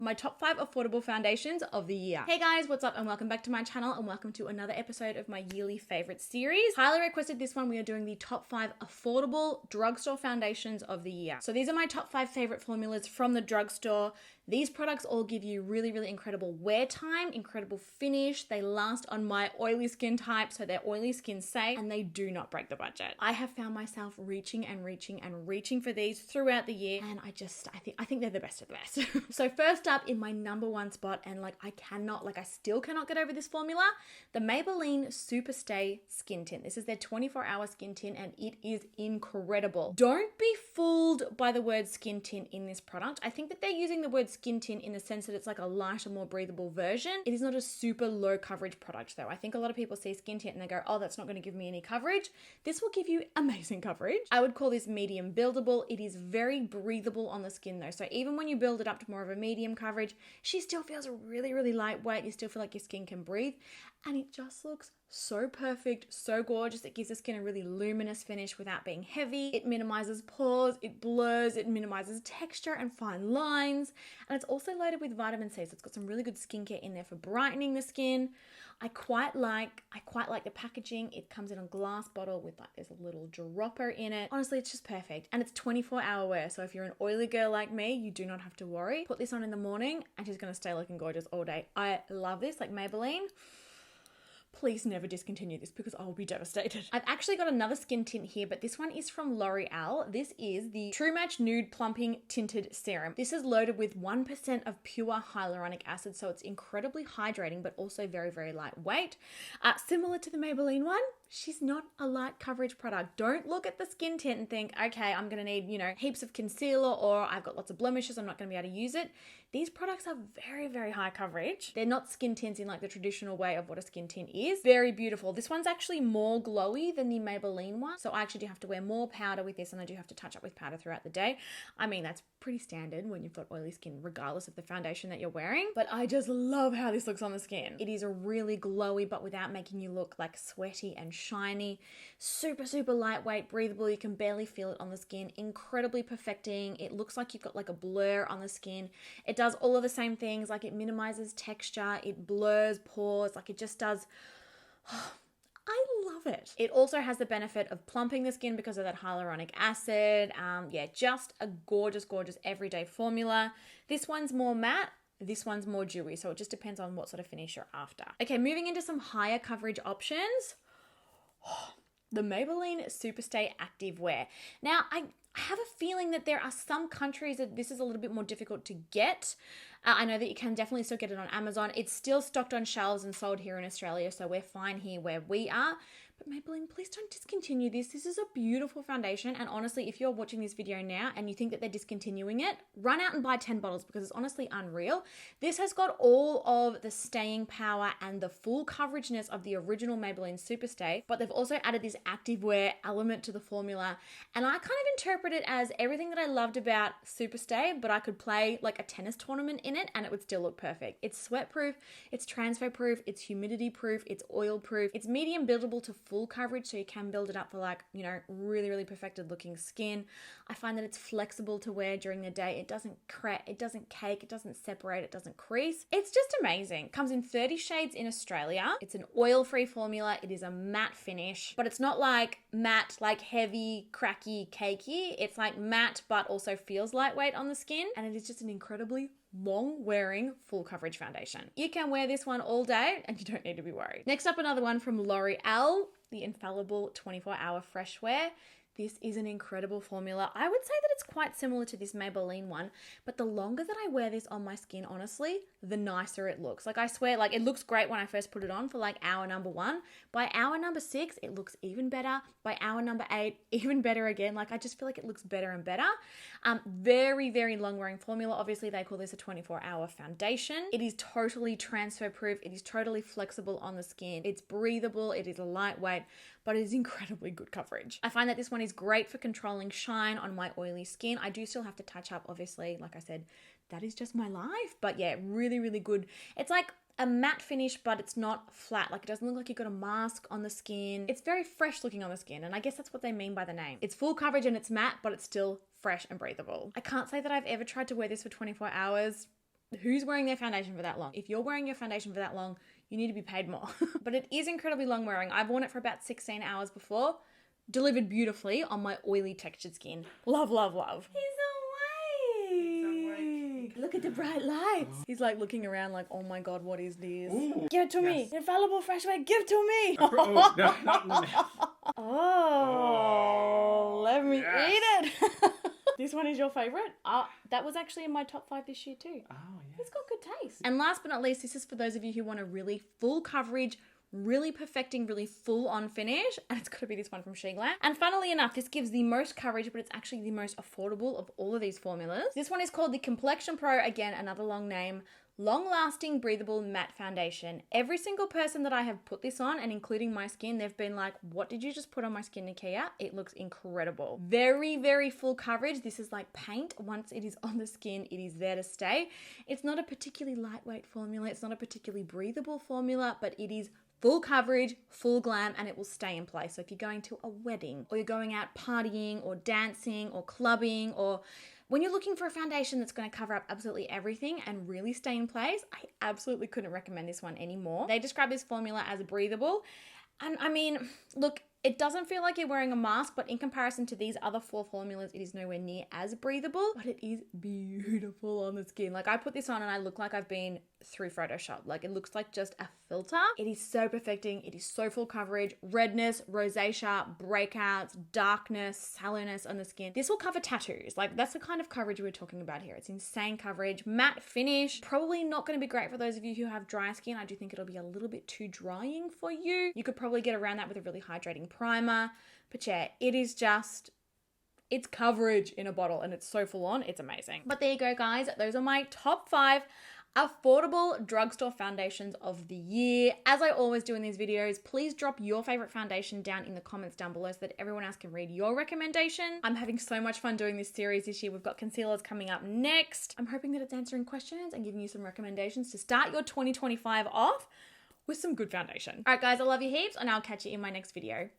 my top 5 affordable foundations of the year. Hey guys, what's up and welcome back to my channel and welcome to another episode of my yearly favorite series. Highly requested this one. We are doing the top 5 affordable drugstore foundations of the year. So these are my top 5 favorite formulas from the drugstore. These products all give you really, really incredible wear time, incredible finish. They last on my oily skin type, so they're oily skin safe, and they do not break the budget. I have found myself reaching for these throughout the year, and I think they're the best of the best. So first up in my number 1 spot, and I still cannot get over this formula, the Maybelline Super Stay Skin Tint. This is their 24-hour skin tint, and it is incredible. Don't be fooled by the word skin tint in this product. I think that they're using the word skin tint in the sense that it's like a lighter, more breathable version. It is not a super low coverage product though. I think a lot of people see skin tint and they go, oh, that's not going to give me any coverage. This will give you amazing coverage. I would call this medium buildable. It is very breathable on the skin though. So even when you build it up to more of a medium coverage, she still feels really, really lightweight. You still feel like your skin can breathe, and it just looks so perfect, so gorgeous. It gives the skin a really luminous finish without being heavy. It minimizes pores, it blurs, it minimizes texture and fine lines. And it's also loaded with vitamin C, so it's got some really good skincare in there for brightening the skin. I quite like the packaging. It comes in a glass bottle with like this little dropper in it. Honestly, it's just perfect. And it's 24-hour wear, so if you're an oily girl like me, you do not have to worry. Put this on in the morning and she's gonna stay looking gorgeous all day. I love this, like Maybelline. Please never discontinue this because I will be devastated. I've actually got another skin tint here, but this one is from L'Oreal. This is the True Match Nude Plumping Tinted Serum. This is loaded with 1% of pure hyaluronic acid, so it's incredibly hydrating, but also very, very lightweight. Similar to the Maybelline one, she's not a light coverage product. Don't look at the skin tint and think, okay, I'm gonna need, heaps of concealer, or I've got lots of blemishes, I'm not gonna be able to use it. These products are very, very high coverage. They're not skin tints in like the traditional way of what a skin tint is. Very beautiful. This one's actually more glowy than the Maybelline one. So I actually do have to wear more powder with this, and I do have to touch up with powder throughout the day. I mean, that's pretty standard when you've got oily skin, regardless of the foundation that you're wearing. But I just love how this looks on the skin. It is a really glowy, but without making you look like sweaty and shiny. Super, super lightweight, breathable. You can barely feel it on the skin. Incredibly perfecting. It looks like you've got like a blur on the skin. It does all of the same things. Like it minimizes texture, it blurs pores, like it just does. I love it. It also has the benefit of plumping the skin because of that hyaluronic acid. Just a gorgeous, gorgeous everyday formula. This one's more matte. This one's more dewy, so it just depends on what sort of finish you're after. Okay, moving into some higher coverage options. The Maybelline Superstay Active Wear. Now, I have a feeling that there are some countries that this is a little bit more difficult to get. I know that you can definitely still get it on Amazon. It's still stocked on shelves and sold here in Australia, so we're fine here where we are. But Maybelline, please don't discontinue this. This is a beautiful foundation, and honestly, if you're watching this video now and you think that they're discontinuing it, run out and buy 10 bottles because it's honestly unreal. This has got all of the staying power and the full coverageness of the original Maybelline Superstay, but they've also added this activewear element to the formula, and I kind of interpret it as everything that I loved about Superstay, but I could play like a tennis tournament in it and it would still look perfect. It's sweat proof, it's transfer proof, it's humidity proof, it's oil proof, it's medium buildable to full coverage, so you can build it up for like, really, really perfected looking skin. I find that it's flexible to wear during the day. It doesn't crack, it doesn't cake, it doesn't separate, it doesn't crease. It's just amazing. Comes in 30 shades in Australia. It's an oil-free formula. It is a matte finish, but it's not like matte, like heavy, cracky, cakey. It's like matte, but also feels lightweight on the skin. And it is just an incredibly long wearing full coverage foundation. You can wear this one all day and you don't need to be worried. Next up, another one from L'Oreal, the infallible 24-hour freshwear. This is an incredible formula. I would say that it's quite similar to this Maybelline one, but the longer that I wear this on my skin, honestly, the nicer it looks. Like I swear, like it looks great when I first put it on for like hour number 1. By hour number 6, it looks even better. By hour number 8, even better again. Like I just feel like it looks better and better. Very, very long wearing formula. Obviously they call this a 24-hour foundation. It is totally transfer proof. It is totally flexible on the skin. It's breathable. It is lightweight, but it is incredibly good coverage. I find that this one is great for controlling shine on my oily skin. I do still have to touch up, obviously. Like I said, that is just my life. But yeah, really, really good. It's like a matte finish, but it's not flat. Like it doesn't look like you've got a mask on the skin. It's very fresh looking on the skin, and I guess that's what they mean by the name. It's full coverage and it's matte, but it's still fresh and breathable. I can't say that I've ever tried to wear this for 24 hours. Who's wearing their foundation for that long? If you're wearing your foundation for that long, you need to be paid more. But it is incredibly long wearing. I've worn it for about 16 hours before. Delivered beautifully on my oily textured skin. Love, love, love. He's awake. Look at the bright lights. He's like looking around like, oh my God, what is this? Ooh, give it to me. Infallible freshwear, give it to me. Oh, no, not in the mouth. Oh, let me eat it. This one is your favorite? That was actually in my top 5 this year too. Oh, yeah. It's got good taste. And last but not least, this is for those of you who want a really full coverage, really perfecting, really full on finish, and it's got to be this one from Sheglam. And funnily enough, this gives the most coverage, but it's actually the most affordable of all of these formulas. This one is called the Complexion Pro, again, another long name. Long-lasting, breathable matte foundation. Every single person that I have put this on, and including my skin, they've been like, what did you just put on my skin, Nikkia? It looks incredible. Very, very full coverage. This is like paint. Once it is on the skin, it is there to stay. It's not a particularly lightweight formula. It's not a particularly breathable formula, but it is full coverage, full glam, and it will stay in place. So if you're going to a wedding, or you're going out partying, or dancing, or clubbing, or when you're looking for a foundation that's going to cover up absolutely everything and really stay in place, I absolutely couldn't recommend this one anymore. They describe this formula as breathable. And I mean, look, it doesn't feel like you're wearing a mask, but in comparison to these other 4 formulas, it is nowhere near as breathable, but it is beautiful on the skin. Like I put this on and I look like I've been through Photoshop. Like it looks like just a filter. It is so perfecting. It is so full coverage, redness, rosacea, breakouts, darkness, sallowness on the skin. This will cover tattoos. Like that's the kind of coverage we're talking about here. It's insane coverage, matte finish. Probably not going to be great for those of you who have dry skin. I do think it'll be a little bit too drying for you. You could probably get around that with a really hydrating primer, but yeah, it is just, it's coverage in a bottle and it's so full on, it's amazing. But there you go guys, those are my top 5 affordable drugstore foundations of the year. As I always do in these videos, please drop your favorite foundation down in the comments down below so that everyone else can read your recommendation. I'm having so much fun doing this series this year. We've got concealers coming up next. I'm hoping that it's answering questions and giving you some recommendations to start your 2025 off with some good foundation. All right guys, I love you heaps and I'll catch you in my next video.